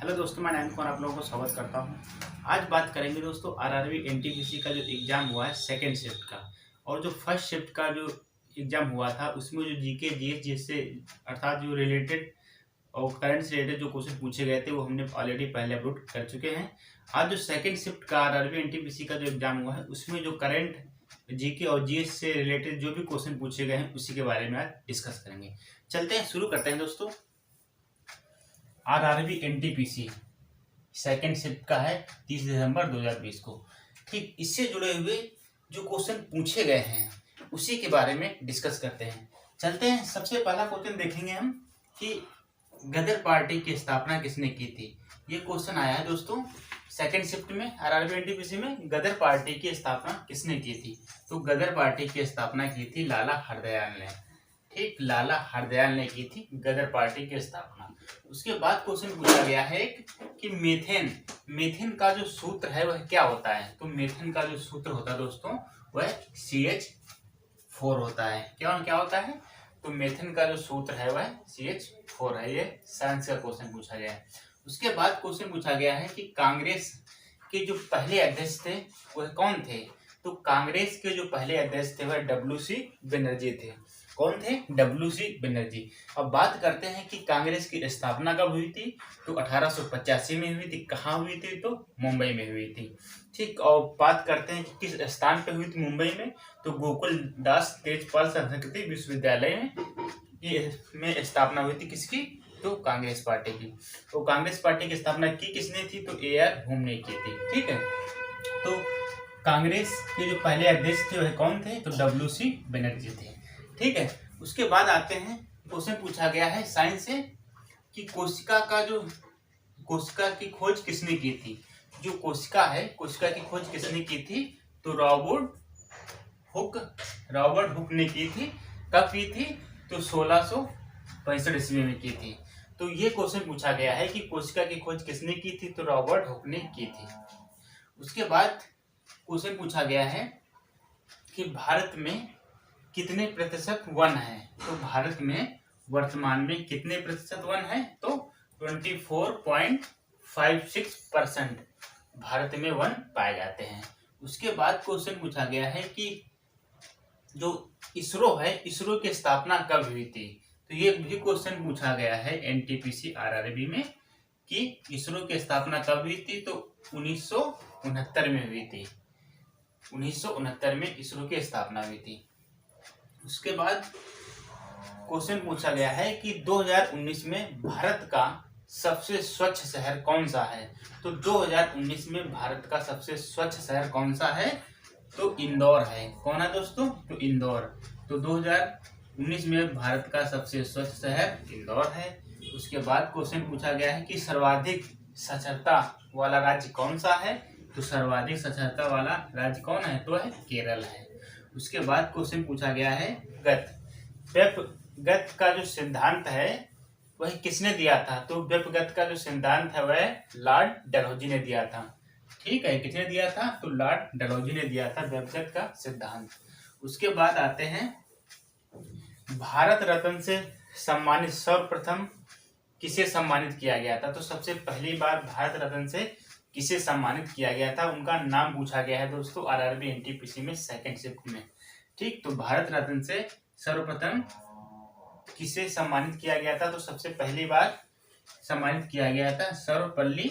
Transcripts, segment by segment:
Hello दोस्तों, मैं नयन कुमार आप लोगों को स्वागत करता हूं। आज बात करेंगे दोस्तों आरआरबी एनटीपीसी का जो एग्ज़ाम हुआ है सेकंड शिफ्ट का, और जो फर्स्ट शिफ्ट का जो एग्ज़ाम हुआ था उसमें जो जीके जीएस जिससे अर्थात जो रिलेटेड और करंट से रिलेटेड जो क्वेश्चन पूछे गए थे वो हमने ऑलरेडी पहले अपलोड कर चुके हैं। आज जो सेकेंड शिफ्ट का आरआरबी एनटीपीसी का जो एग्ज़ाम हुआ है उसमें जो करंट जीके और जीएस से रिलेटेड जो भी क्वेश्चन पूछे गए हैं उसी के बारे में आज डिस्कस करेंगे। चलते हैं, शुरू करते हैं दोस्तों। आरआरबी एनटीपीसी सेकेंड शिफ्ट का है 30 दिसंबर 2020 को। ठीक, इससे जुड़े हुए जो क्वेश्चन पूछे गए हैं उसी के बारे में डिस्कस करते हैं। चलते हैं, सबसे पहला क्वेश्चन देखेंगे हम कि गदर पार्टी की स्थापना किसने की थी। ये क्वेश्चन आया है दोस्तों सेकेंड शिफ्ट में आरआरबी एनटीपीसी में, गदर पार्टी की स्थापना किसने की थी। तो गदर पार्टी की स्थापना की थी लाला हरदयाल ने। ठीक, लाला हरदयाल ने की थी गदर पार्टी की स्थापना। उसके बाद क्वेश्चन पूछा गया है कि मीथेन का जो सूत्र है वह क्या होता है। तो मीथेन का जो सूत्र होता है दोस्तों वह CH4 होता है। क्या क्या होता है? तो मीथेन का जो सूत्र है वह CH4 है। ये साइंस का क्वेश्चन पूछा गया है। उसके बाद क्वेश्चन पूछा गया है कि कांग्रेस के जो पहले अध्यक्ष थे वह कौन थे। तो कांग्रेस के जो पहले अध्यक्ष थे वह WC बनर्जी थे। कौन थे? WC बनर्जी। अब बात करते हैं कि कांग्रेस की स्थापना कब हुई थी। तो 1885 में हुई थी। कहाँ हुई थी? तो मुंबई में हुई थी। ठीक, और बात करते हैं कि किस स्थान पे हुई थी मुंबई में। तो गोकुल दास तेजपाल संस्कृति विश्वविद्यालय में स्थापना हुई थी। किसकी? तो कांग्रेस पार्टी की। तो कांग्रेस पार्टी की स्थापना की किसने थी? तो AR होम ने की थी। ठीक है, तो कांग्रेस के जो पहले अध्यक्ष थे वह कौन थे? तो WC बनर्जी थे। ठीक है, उसके बाद आते हैं, क्वेश्चन पूछा गया है साइंस से कि कोशिका की खोज किसने की थी। जो कोशिका है, कोशिका की खोज किसने की थी? तो रॉबर्ट हुक ने की थी। कब की थी? तो 1665 ईस्वी में की थी। तो ये क्वेश्चन पूछा गया है कि कोशिका की खोज किसने की थी। तो रॉबर्ट हुक ने की थी। उसके बाद क्वेश्चन पूछा गया है कि भारत में कितने प्रतिशत वन है। तो भारत में वर्तमान में कितने प्रतिशत वन है? तो 24.56% भारत में वन पाए जाते हैं। उसके बाद क्वेश्चन पूछा गया है कि जो इसरो है, इसरो की स्थापना कब हुई थी। तो ये भी क्वेश्चन पूछा गया है एनटीपीसी आरआरबी में कि इसरो की स्थापना कब हुई थी। तो 1969 में हुई थी। 1969 में इसरो की स्थापना हुई थी। उसके बाद क्वेश्चन पूछा गया है कि 2019 में भारत का सबसे स्वच्छ शहर कौन सा है। तो 2019 में भारत का सबसे स्वच्छ शहर कौन सा है? तो इंदौर है। कौन है दोस्तों? तो इंदौर। तो 2019 में भारत का सबसे स्वच्छ शहर इंदौर है। उसके बाद क्वेश्चन पूछा गया है कि सर्वाधिक साक्षरता वाला राज्य कौन सा है। तो सर्वाधिक साक्षरता वाला राज्य कौन है? तो है केरल है। उसके बाद क्वेश्चन पूछा गया है व्यपगत का जो सिद्धांत है वह किसने दिया था। तो व्यपगत का जो सिद्धांत है वह लॉर्ड डलहौजी ने दिया था। ठीक है, किसने दिया था? तो लॉर्ड डलहौजी ने दिया था व्यपगत का सिद्धांत। उसके बाद आते हैं, भारत रत्न से सम्मानित सर्वप्रथम किसे सम्मानित किया गया था। तो सबसे पहली बार भारत रत्न से किसे सम्मानित किया गया था, उनका नाम पूछा गया है दोस्तों आरआरबी एनटीपीसी में सेकंड शिफ्ट में। ठीक, तो भारत रत्न से सर्वप्रथम किसे सम्मानित किया गया था। तो सबसे पहली बार सम्मानित किया गया था सर्वपल्ली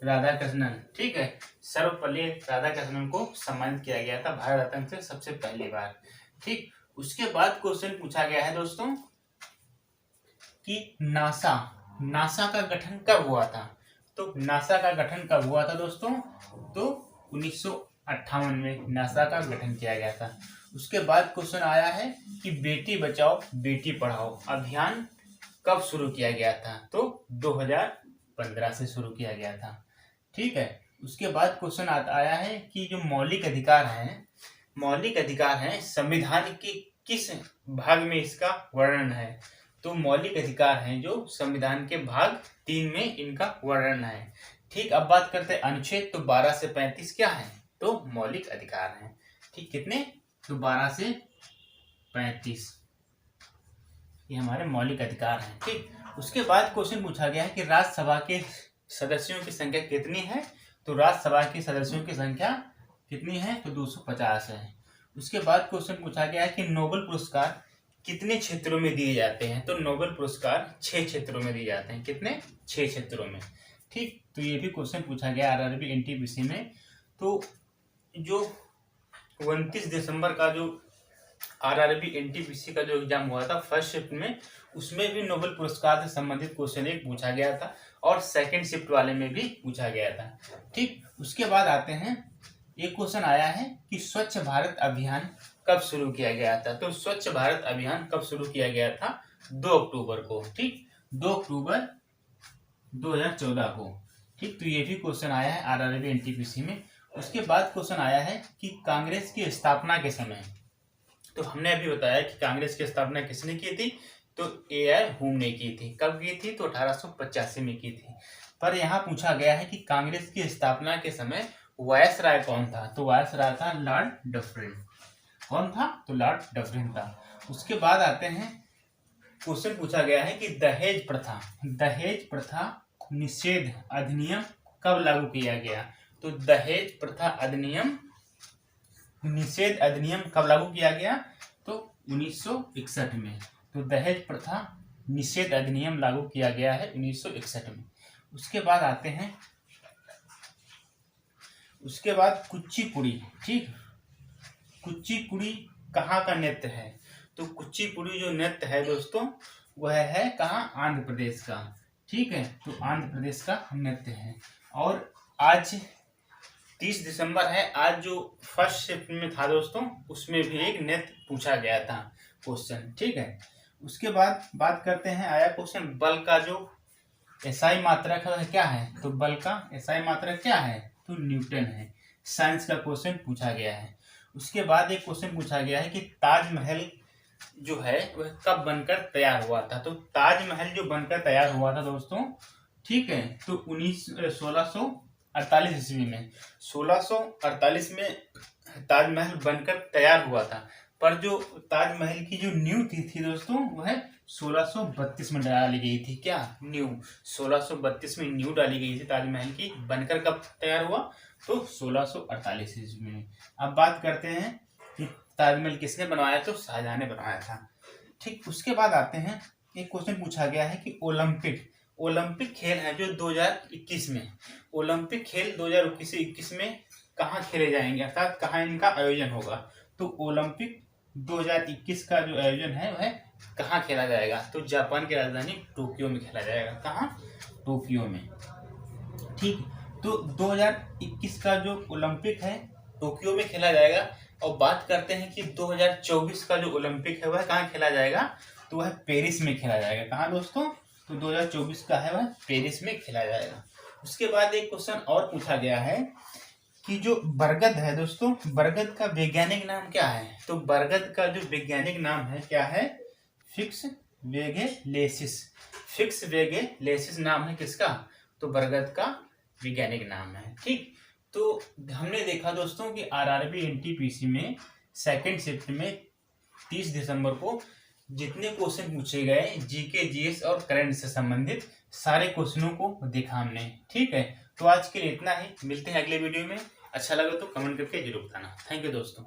राधाकृष्णन। ठीक है, सर्वपल्ली राधाकृष्णन को सम्मानित किया गया था भारत रत्न से सबसे पहली बार। ठीक, उसके बाद क्वेश्चन पूछा गया है दोस्तों कि नासा का गठन कब हुआ था। तो नासा का गठन कब हुआ था दोस्तों? तो 1958 में नासा का गठन किया गया था। उसके बाद क्वेश्चन आया है कि बेटी बचाओ बेटी पढ़ाओ अभियान कब शुरू किया गया था। तो 2015 से शुरू किया गया था। ठीक है, उसके बाद क्वेश्चन आया है कि जो मौलिक अधिकार हैं संविधान के किस भाग में इसका वर्णन है। तो मौलिक अधिकार हैं जो संविधान के भाग 3 में इनका वर्णन है। ठीक, अब बात करते हैं अनुच्छेद। तो 12 से 35 क्या है? तो मौलिक अधिकार हैं। ठीक, कितने? तो 12 से 35। ये हमारे मौलिक अधिकार हैं। ठीक, उसके बाद क्वेश्चन पूछा गया है कि राज्यसभा के सदस्यों की संख्या कितनी है। तो राज्यसभा के सदस्यों की संख्या कितनी है, तो 250 है। उसके बाद क्वेश्चन पूछा गया है कि नोबेल पुरस्कार कितने क्षेत्रों में दिए जाते हैं। तो नोबेल पुरस्कार 6 क्षेत्रों में दिए जाते हैं। कितने? 6 क्षेत्रों में। ठीक, तो ये भी क्वेश्चन पूछा गया आरआरबी एनटीपीसी में। तो जो 29 दिसंबर का जो आरआरबी एनटीपीसी का जो एग्जाम हुआ था फर्स्ट शिफ्ट में, उसमें भी नोबेल पुरस्कार से संबंधित क्वेश्चन एक पूछा गया था और सेकंड शिफ्ट वाले में भी पूछा गया था। ठीक, उसके बाद आते हैं, एक क्वेश्चन आया है कि स्वच्छ भारत अभियान कब शुरू किया गया था। तो स्वच्छ भारत अभियान कब शुरू किया गया था? 2 अक्टूबर को। ठीक, 2 अक्टूबर 2014 को। ठीक, तो ये भी क्वेश्चन आया है आरआरबी एनटीपीसी में। उसके बाद क्वेश्चन आया है कि कांग्रेस की स्थापना के समय, तो हमने अभी बताया कि कांग्रेस की स्थापना किसने की थी, तो ए.आर. हुम ने की थी। कब की थी? तो 1885 में की थी। पर यहाँ पूछा गया है कि कांग्रेस की स्थापना के समय वायसराय कौन था। तो वायसराय था लॉर्ड डफरिन। कौन था? तो लॉर्ड डफरिन था। उसके बाद आते हैं, क्वेश्चन पूछा गया है कि दहेज प्रथा निषेध अधिनियम कब लागू किया गया। तो दहेज प्रथा अधिनियम निषेध अधिनियम कब लागू किया गया? तो 1961 में। तो दहेज प्रथा निषेध अधिनियम लागू किया गया है 1961 में। उसके बाद आते हैं, उसके बाद कुचिपुड़ी। ठीक, कुचिपुड़ी कहाँ का नृत्य है? तो कुचिपुड़ी जो नृत्य है दोस्तों, वह है कहाँ? आंध्र प्रदेश का। ठीक है, तो आंध्र प्रदेश का नृत्य है। और आज 30 दिसंबर है। आज जो फर्स्ट शिफ्ट में था दोस्तों, उसमें भी एक नृत्य पूछा गया था क्वेश्चन। ठीक है, उसके बाद बात करते हैं, आया क्वेश्चन बल का जो एसआई मात्रक है क्या है। तो बल का एसआई मात्रक क्या है? तो न्यूटन है। साइंस का क्वेश्चन पूछा गया है। उसके बाद एक क्वेश्चन पूछा गया है कि ताजमहल जो है वह कब बनकर तैयार हुआ था। तो ताजमहल जो बनकर तैयार हुआ था दोस्तों, ठीक है, तो 1648 ईस्वी में। 1648 में ताजमहल बनकर तैयार हुआ था। पर जो ताजमहल की जो नींव थी दोस्तों, वह 1632 में डाली गई थी। क्या? नींव 1632 में नींव डाली गई थी ताजमहल की। बनकर कब तैयार हुआ? तो 1648 ईस्वी में। अब बात करते हैं कि ताजमहल किसने बनवाया। तो शाहजहां ने बनवाया था। ठीक, उसके बाद आते हैं, एक क्वेश्चन पूछा गया है कि ओलंपिक खेल है जो 2021 में, ओलंपिक खेल 2021 में कहाँ खेले जाएंगे, अर्थात कहाँ इनका आयोजन होगा। तो ओलंपिक 2021 का जो आयोजन है वह कहाँ खेला जाएगा। तो जापान की राजधानी टोक्यो में खेला जाएगा। कहाँ? टोक्यो में। ठीक, तो 2021 का जो ओलंपिक है टोक्यो में खेला जाएगा। और बात करते हैं कि 2024 का जो ओलंपिक है वह कहाँ खेला जाएगा। तो वह पेरिस में खेला जाएगा। कहाँ दोस्तों? तो 2024 का है वह पेरिस में खेला जाएगा। उसके बाद एक क्वेश्चन और पूछा गया है कि जो बरगद है दोस्तों, बरगद का वैज्ञानिक नाम क्या है। तो बरगद का जो वैज्ञानिक नाम है क्या है? फिक्स वेगेलेसिस नाम है किसका? तो बरगद का वैज्ञानिक नाम है। ठीक, तो हमने देखा दोस्तों कि आरआरबी एनटीपीसी में सेकंड शिफ्ट में 30 दिसंबर को जितने क्वेश्चन पूछे गए जीके, जीएस और करंट से संबंधित सारे क्वेश्चनों को देखा हमने। ठीक है, तो आज के लिए इतना ही। मिलते हैं अगले वीडियो में। अच्छा लगा तो कमेंट करके जरूर बताना। थैंक यू दोस्तों।